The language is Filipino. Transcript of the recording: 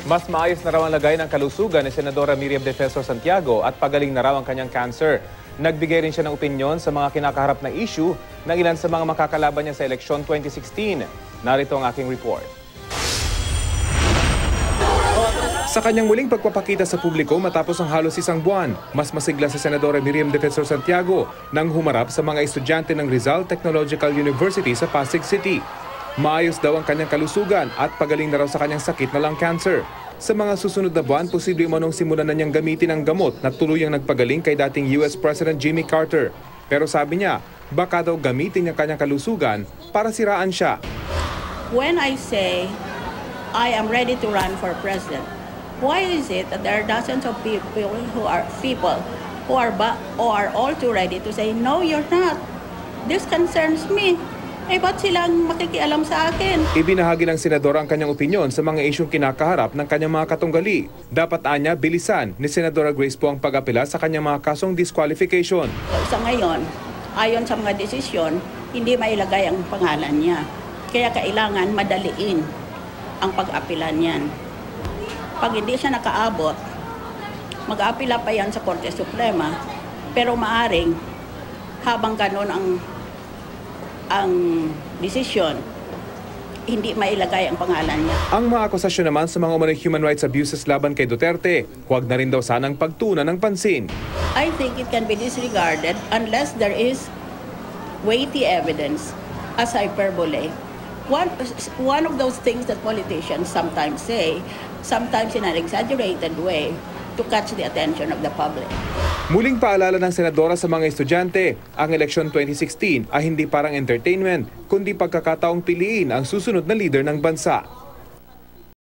Mas maayos na raw ang lagay ng kalusugan ni Senadora Miriam Defensor Santiago at pagaling na raw ang kanyang cancer. Nagbigay rin siya ng opinyon sa mga kinakaharap na issue ng ilan sa mga makakalaban niya sa eleksyon 2016. Narito ang aking report. Sa kanyang muling pagpapakita sa publiko matapos ang halos isang buwan, mas masigla si Senadora Miriam Defensor Santiago nang humarap sa mga estudyante ng Rizal Technological University sa Pasig City. Maayos daw ang kanyang kalusugan at pagaling na raw sa kanyang sakit na lung cancer. Sa mga susunod na buwan, posibleng manong simulan na niyang gamitin ang gamot na tuluyang nagpagaling kay dating US President Jimmy Carter. Pero sabi niya, baka daw gamitin niya kanyang kalusugan para siraan siya. When I say I am ready to run for president, why is it that there are dozens of people who are all too ready to say, no, you're not. This concerns me. Eh, ba't silang makikialam sa akin? Ibinahagi ng senadora ang kanyang opinyon sa mga isyong kinakaharap ng kanyang mga katunggali. Dapat anya, bilisan ni Senadora Grace po ang pag-apela sa kanyang mga kasong disqualification. Sa ngayon, ayon sa mga desisyon, hindi mailagay ang pangalan niya. Kaya kailangan madaliin ang pag-apela niyan. Pag hindi siya nakaabot, mag-aapela pa yan sa Korte Suprema, pero maaring habang ganun ang desisyon, hindi mailagay ang pangalan niya. Ang mga akusasyon naman sa mga umano'y human rights abuses laban kay Duterte, huwag na rin daw sanang pagtuunan ng pansin. I think it can be disregarded unless there is weighty evidence as hyperbole. One of those things that politicians sometimes say, sometimes in an exaggerated way, to catch the attention of the public. Muling paalala ng senadora sa mga estudyante, ang eleksyon 2016 ay hindi parang entertainment, kundi pagkakataong piliin ang susunod na leader ng bansa.